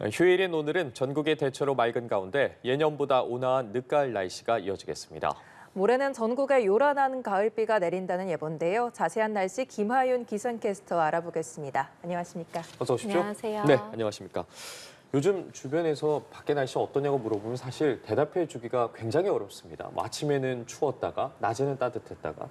휴일인 오늘은 전국이 대체로 맑은 가운데 예년보다 온화한 늦가을 날씨가 이어지겠습니다. 모레는 전국에 요란한 가을비가 내린다는 예보인데요. 자세한 날씨 김하윤 기상캐스터와 알아보겠습니다. 안녕하십니까? 어서 오십시오. 안녕하세요. 네, 안녕하십니까. 요즘 주변에서 밖에 날씨 어떠냐고 물어보면 사실 대답해 주기가 굉장히 어렵습니다. 아침에는 추웠다가 낮에는 따뜻했다가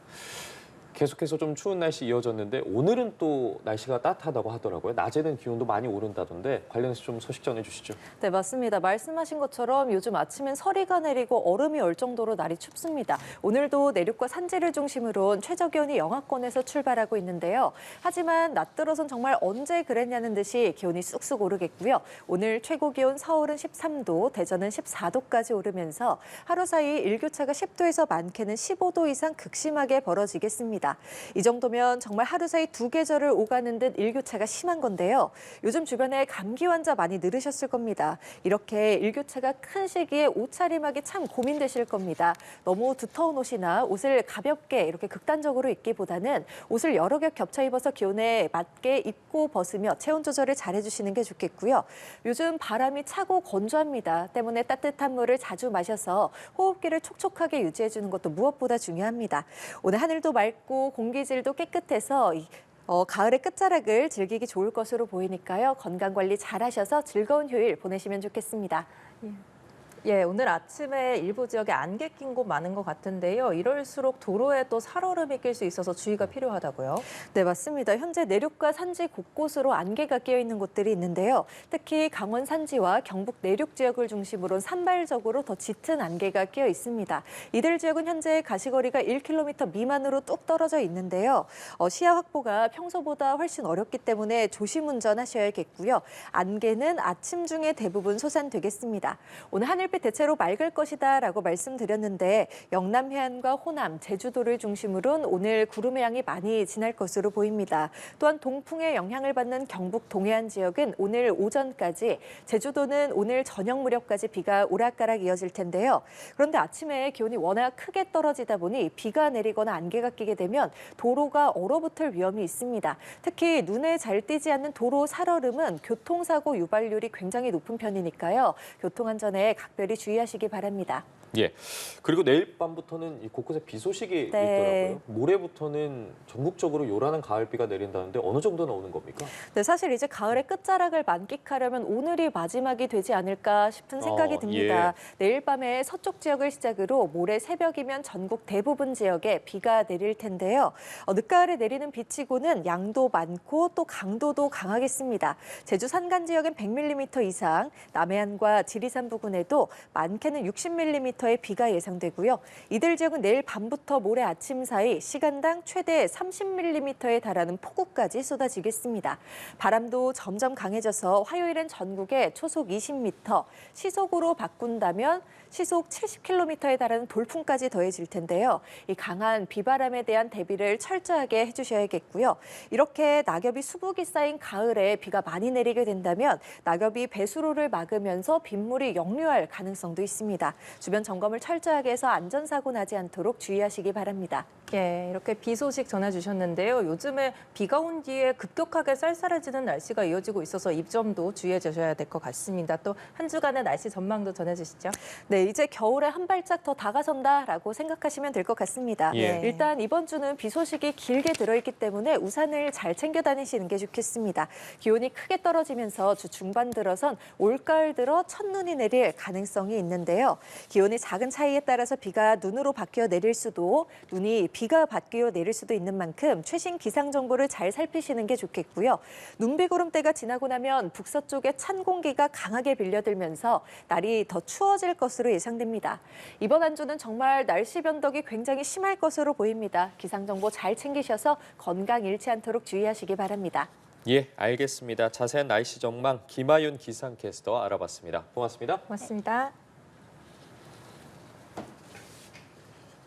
계속해서 좀 추운 날씨 이어졌는데 오늘은 또 날씨가 따뜻하다고 하더라고요. 낮에는 기온도 많이 오른다던데 관련해서 좀 소식 전해주시죠. 네, 맞습니다. 말씀하신 것처럼 요즘 아침엔 서리가 내리고 얼음이 얼 정도로 날이 춥습니다. 오늘도 내륙과 산지를 중심으로 최저 기온이 영하권에서 출발하고 있는데요. 하지만 낮 들어선 정말 언제 그랬냐는 듯이 기온이 쑥쑥 오르겠고요. 오늘 최고 기온 서울은 13도, 대전은 14도까지 오르면서 하루 사이 일교차가 10도에서 많게는 15도 이상 극심하게 벌어지겠습니다. 이 정도면 정말 하루 사이 두 계절을 오가는 듯 일교차가 심한 건데요. 요즘 주변에 감기 환자 많이 늘으셨을 겁니다. 이렇게 일교차가 큰 시기에 옷차림하기 참 고민되실 겁니다. 너무 두터운 옷이나 옷을 가볍게 이렇게 극단적으로 입기보다는 옷을 여러 겹 겹쳐 입어서 기온에 맞게 입고 벗으며 체온 조절을 잘 해주시는 게 좋겠고요. 요즘 바람이 차고 건조합니다. 때문에 따뜻한 물을 자주 마셔서 호흡기를 촉촉하게 유지해주는 것도 무엇보다 중요합니다. 오늘 하늘도 맑고 공기질도 깨끗해서 가을의 끝자락을 즐기기 좋을 것으로 보이니까요. 건강관리 잘 하셔서 즐거운 휴일 보내시면 좋겠습니다. 예, 오늘 아침에 일부 지역에 안개 낀 곳 많은 것 같은데요. 이럴수록 도로에 또 살얼음이 낄 수 있어서 주의가 필요하다고요? 네, 맞습니다. 현재 내륙과 산지 곳곳으로 안개가 끼어 있는 곳들이 있는데요. 특히 강원 산지와 경북 내륙 지역을 중심으로 산발적으로 더 짙은 안개가 끼어 있습니다. 이들 지역은 현재 가시거리가 1km 미만으로 뚝 떨어져 있는데요. 시야 확보가 평소보다 훨씬 어렵기 때문에 조심 운전하셔야겠고요. 안개는 아침 중에 대부분 소산되겠습니다. 오늘 하늘빛 대체로 맑을 것이다라고 말씀드렸는데 영남 해안과 호남, 제주도를 중심으로는 오늘 구름의 양이 많이 지날 것으로 보입니다. 또한 동풍의 영향을 받는 경북 동해안 지역은 오늘 오전까지, 제주도는 오늘 저녁 무렵까지 비가 오락가락 이어질 텐데요. 그런데 아침에 기온이 워낙 크게 떨어지다 보니 비가 내리거나 안개가 끼게 되면 도로가 얼어붙을 위험이 있습니다. 특히 눈에 잘 띄지 않는 도로 살얼음은 교통사고 유발률이 굉장히 높은 편이니까요. 교통안전에 각별히 주의하시기 바랍니다. 예. 그리고 내일 밤부터는 이 곳곳에 비 소식이 있더라고요. 모레부터는 전국적으로 요란한 가을비가 내린다는데 어느 정도나 오는 겁니까? 네, 사실 이제 가을의 끝자락을 만끽하려면 오늘이 마지막이 되지 않을까 싶은 생각이 듭니다. 예. 내일 밤에 서쪽 지역을 시작으로 모레 새벽이면 전국 대부분 지역에 비가 내릴 텐데요. 늦가을에 내리는 비치고는 양도 많고 또 강도도 강하겠습니다. 제주 산간 지역엔 100mm 이상, 남해안과 지리산 부근에도 많게는 60mm의 비가 예상되고요. 이들 지역은 내일 밤부터 모레 아침 사이 시간당 최대 30mm에 달하는 폭우까지 쏟아지겠습니다. 바람도 점점 강해져서 화요일엔 전국에 초속 20m, 시속으로 바꾼다면 시속 70km에 달하는 돌풍까지 더해질 텐데요. 이 강한 비바람에 대한 대비를 철저하게 해주셔야겠고요. 이렇게 낙엽이 수북이 쌓인 가을에 비가 많이 내리게 된다면 낙엽이 배수로를 막으면서 빗물이 역류할 가능성도 있습니다. 주변 점검을 철저하게 해서 안전사고 나지 않도록 주의하시기 바랍니다. 예, 이렇게 비 소식 전해주셨는데요. 요즘에 비가 온 뒤에 급격하게 쌀쌀해지는 날씨가 이어지고 있어서 이 점도 주의해 주셔야 될 것 같습니다. 또 한 주간의 날씨 전망도 전해주시죠. 네, 이제 겨울에 한 발짝 더 다가선다라고 생각하시면 될 것 같습니다. 예. 일단 이번 주는 비 소식이 길게 들어있기 때문에 우산을 잘 챙겨 다니시는 게 좋겠습니다. 기온이 크게 떨어지면서 주 중반 들어선 올가을 들어 첫눈이 내릴 가능성이 있는데요. 기온이 작은 차이에 따라서 비가 눈으로 바뀌어 내릴 수도, 눈이 비가 바뀌어 내릴 수도 있는 만큼 최신 기상 정보를 잘 살피시는 게 좋겠고요. 눈비구름대가 지나고 나면 북서쪽에 찬 공기가 강하게 빌려들면서 날이 더 추워질 것으로 예상됩니다. 이번 한 주는 정말 날씨 변덕이 굉장히 심할 것으로 보입니다. 기상 정보 잘 챙기셔서 건강 잃지 않도록 주의하시기 바랍니다. 예, 알겠습니다. 자세한 날씨 전망 김하윤 기상캐스터와 알아봤습니다. 고맙습니다. 고맙습니다.